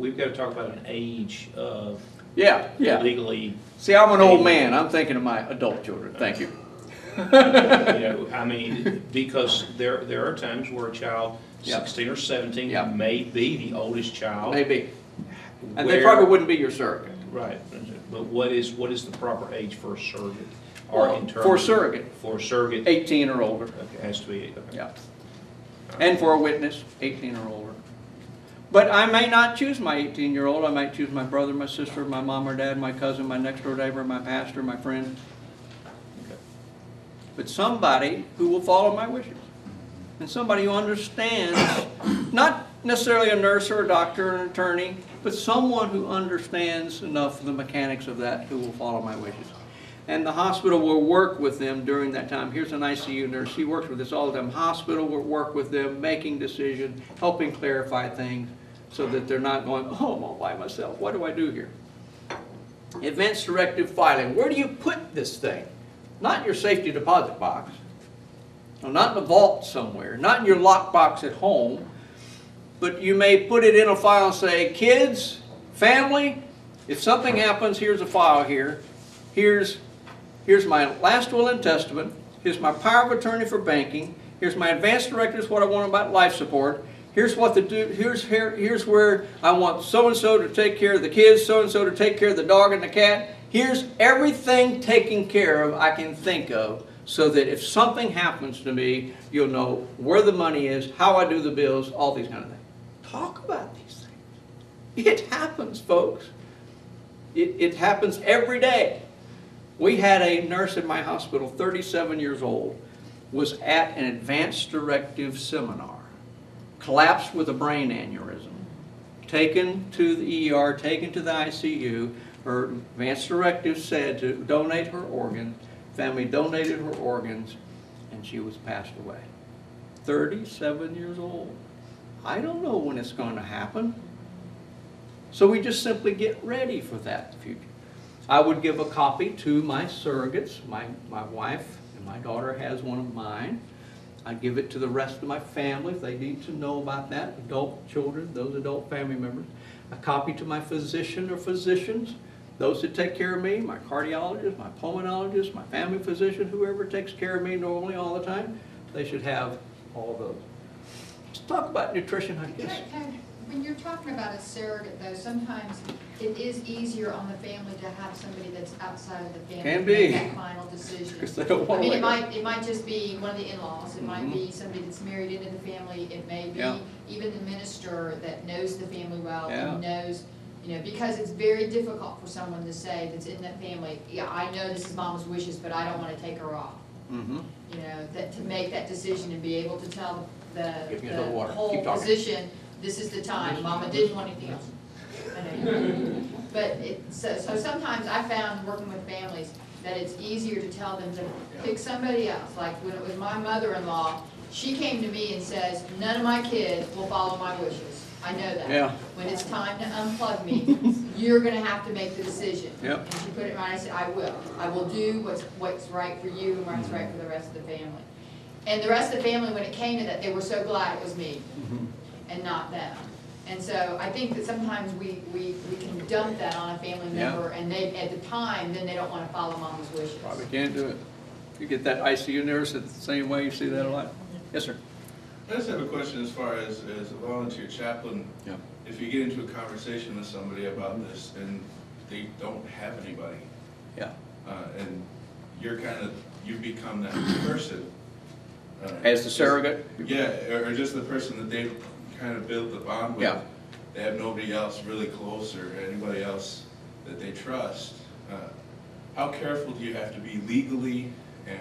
we've got to talk about an age of Yeah, yeah. legally. See, I'm an old man. I'm thinking of my adult children. Thank you. You know, I mean, because there are times where a child, Yeah. 16 or 17, Yeah. may be the oldest child. Maybe. And Where- they probably wouldn't be your surrogate. Right, but what is the proper age for a surrogate? Or Well, in terms for of- surrogate. For a surrogate? 18 or older. Okay, it has to be, okay. Yeah. And for a witness, 18 or older. But I may not choose my 18-year-old. I might choose my brother, my sister, my mom or dad, my cousin, my next door neighbor, my pastor, my friend. Okay. But somebody who will follow my wishes. And somebody who understands, not necessarily a nurse or a doctor or an attorney, but someone who understands enough of the mechanics of that who will follow my wishes. And the hospital will work with them during that time. Here's an ICU nurse. She works with us all the time. Hospital will work with them, making decisions, helping clarify things so that they're not going, oh, I'm all by myself. What do I do here? Advanced directive filing. Where do you put this thing? Not in your safety deposit box. No, not in a vault somewhere. Not in your lockbox at home. But you may put it in a file and say, kids, family, if something happens, here's a file here. Here's my last will and testament. Here's my power of attorney for banking. Here's my advance directives, what I want about life support. Here's what here's where I want so-and-so to take care of the kids, so-and-so to take care of the dog and the cat. Here's everything taken care of I can think of, so that if something happens to me, you'll know where the money is, how I do the bills, all these kind of things. Talk about these things. It happens, folks. It happens every day. We had a nurse in my hospital, 37 years old, was at an advanced directive seminar, collapsed with a brain aneurysm, taken to the ER, taken to the ICU. Her advanced directive said to donate her organs. Family donated her organs, and she was passed away. 37 years old. I don't know when it's going to happen. So we just simply get ready for that in the future. I would give a copy to my surrogates. My wife and my daughter has one of mine. I'd give it to the rest of my family if they need to know about that, adult children, those adult family members. A copy to my physician or physicians, those that take care of me, my cardiologist, my pulmonologist, my family physician, whoever takes care of me normally all the time, they should have all those. Let's talk about nutrition, I guess. When you're talking about a surrogate, though, sometimes it is easier on the family to have somebody that's outside of the family Can to be. make that final decision. Because they don't I want to mean, wait. it might just be one of the in-laws. It might be somebody that's married into the family. It may be even the minister that knows the family well and knows, you know, because it's very difficult for someone to say that's in that family, yeah, I know this is Mama's wishes, but I don't want to take her off. You know, that to make that decision and be able to tell the whole position, this is the time. Mama didn't want anything else. I know. But so sometimes I found working with families that it's easier to tell them to pick somebody else. Like when it was my mother-in-law, she came to me and says, none of my kids will follow my wishes. I know that. Yeah. When it's time to unplug me, you're going to have to make the decision. Yep. And she put it right. I said, I will. I will do what's right for you and what's right for the rest of the family. And the rest of the family, when it came to that, they were so glad it was me and not them. And so I think that sometimes we can dump that on a family member, and they, at the time, then they don't want to follow Mama's wishes. Probably can't do it. You get that ICU nurse the same way, you see that a lot. Yes, sir. I just have a question as far as a volunteer chaplain. Yeah. If you get into a conversation with somebody about this and they don't have anybody, and you become that person. As the surrogate? Yeah, or just the person that they've kind of built the bond with. Yeah. They have nobody else really close or anybody else that they trust. How careful do you have to be legally and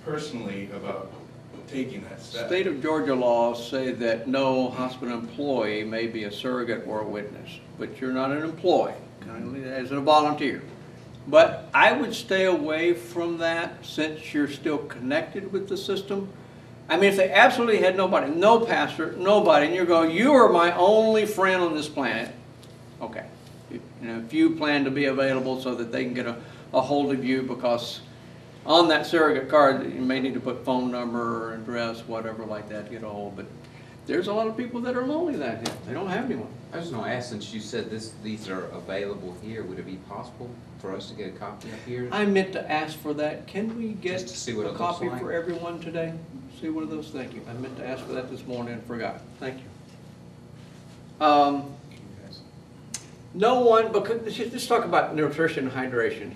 personally about taking that step? State of Georgia laws say that no hospital employee may be a surrogate or a witness, but you're not an employee, kindly, as a volunteer. But I would stay away from that since you're still connected with the system. I mean, if they absolutely had nobody, no pastor, nobody, and you go, you are my only friend on this planet, okay. You know, if you plan to be available so that they can get a hold of you, because on that surrogate card, you may need to put phone number or address, whatever like that to get a hold. But there's a lot of people that are lonely that hill. They don't have anyone. I was just gonna ask, since you said these are available here, would it be possible for us to get a copy up here? I meant to ask for that. Can we get Just to see what a it looks copy like? for everyone today? See one of those? Thank you. I meant to ask for that this morning and forgot. Thank you. No one, because let's talk about nutrition and hydration.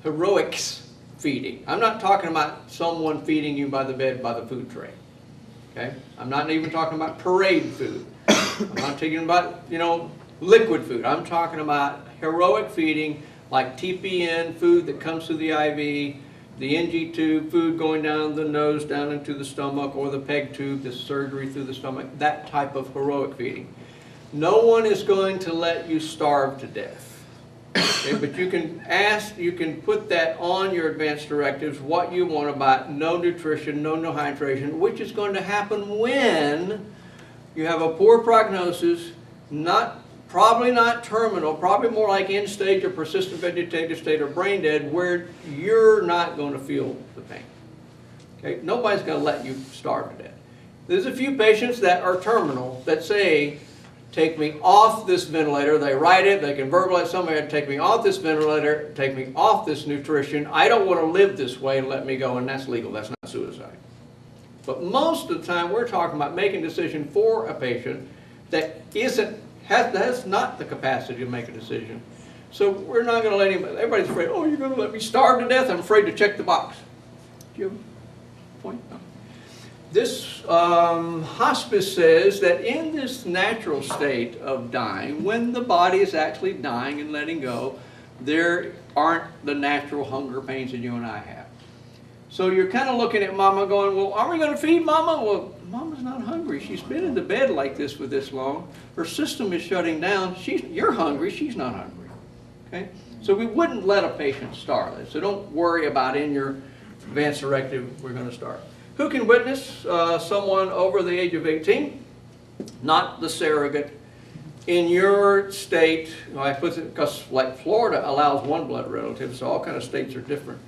Heroics feeding. I'm not talking about someone feeding you by the bed by the food tray. Okay? I'm not even talking about parade food. I'm not talking about, liquid food. I'm talking about heroic feeding like TPN, food that comes through the IV, the NG tube, food going down the nose, down into the stomach, or the PEG tube, the surgery through the stomach, that type of heroic feeding. No one is going to let you starve to death. Okay, but you can put that on your advanced directives, what you want about no nutrition, no hydration, which is going to happen when you have a poor prognosis, probably not terminal, probably more like end stage or persistent vegetative state or brain dead, where you're not going to feel the pain. Okay, nobody's going to let you starve to death. There's a few patients that are terminal that say, take me off this ventilator. They write it, they can verbalize somewhere, take me off this ventilator, take me off this nutrition. I don't want to live this way, let me go, and that's legal, that's not suicide. But most of the time we're talking about making a decision for a patient that has not the capacity to make a decision. So we're not going to let anybody, everybody's afraid, oh, you're going to let me starve to death? I'm afraid to check the box. Do you have a point? No. This hospice says that in this natural state of dying, when the body is actually dying and letting go, there aren't the natural hunger pains that you and I have. So you're kind of looking at mama going, well, are we going to feed mama? Well, mama's not hungry. She's been in the bed like this for this long. Her system is shutting down. You're hungry. She's not hungry. Okay? So we wouldn't let a patient starve. So don't worry about in your advanced directive, we're going to starve. Who can witness? Someone over the age of 18, not the surrogate. In your state, because like Florida allows one blood relative, so all kind of states are different.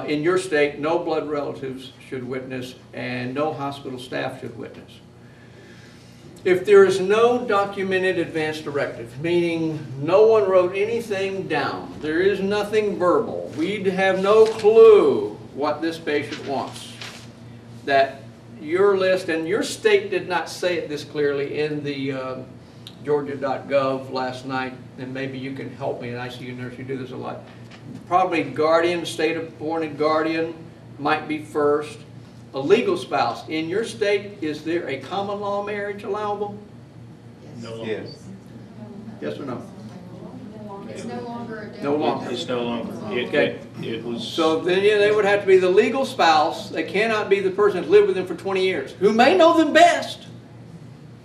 In your state, no blood relatives should witness and no hospital staff should witness. If there is no documented advance directive, meaning no one wrote anything down, there is nothing verbal, we'd have no clue what this patient wants, that your list, and your state did not say it this clearly in the Georgia.gov last night, and maybe you can help me, and I see you nurse, you do this a lot. Probably guardian, state-appointed guardian might be first. A legal spouse. In your state, is there a common law marriage allowable? No longer. Yes. Yes or no? It's no longer a No longer. It's no longer. Okay. It was. So then they would have to be the legal spouse. They cannot be the person who's lived with them for 20 years, who may know them best.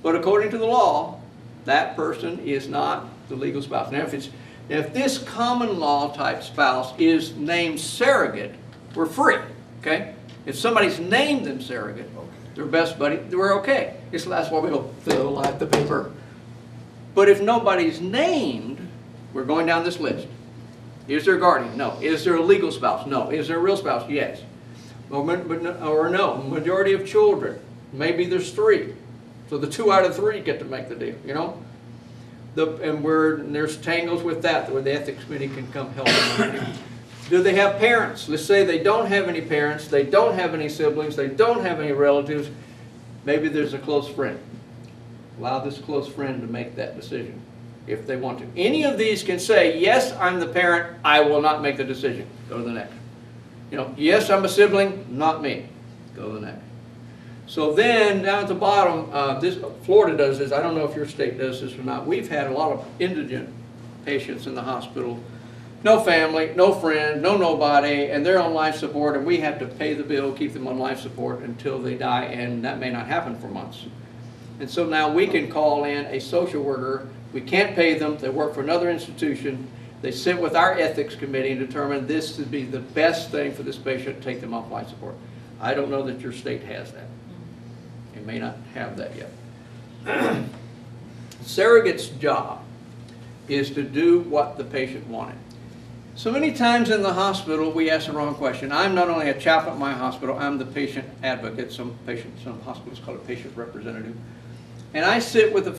But according to the law, that person is not the legal spouse. Now, if this common law type spouse is named surrogate, we're free, okay? If somebody's named them surrogate, their best buddy, we're okay. That's why we go fill out the paper. But if nobody's named, we're going down this list. Is there a guardian? No. Is there a legal spouse? No. Is there a real spouse? Yes. Or no. Majority of children. Maybe there's 3. So the 2 out of 3 get to make the deal, you know? There's tangles with that where the ethics committee can come help them. Do they have parents? Let's say they don't have any parents, they don't have any siblings, they don't have any relatives. Maybe there's a close friend. Allow this close friend to make that decision if they want to. Any of these can say, yes, I'm the parent, I will not make the decision. Go to the next. Yes, I'm a sibling, not me. Go to the next. So then, down at the bottom, Florida does this. I don't know if your state does this or not. We've had a lot of indigent patients in the hospital. No family, no friend, no nobody, and they're on life support, and we have to pay the bill, keep them on life support until they die, and that may not happen for months. And so now we can call in a social worker. We can't pay them. They work for another institution. They sit with our ethics committee and determine this would be the best thing for this patient to take them off life support. I don't know that your state has that. It may not have that yet. Surrogate's job is to do what the patient wanted. So many times in the hospital, we ask the wrong question. I'm not only a chaplain at my hospital, I'm the patient advocate. Some hospitals call it patient representative. And I sit with the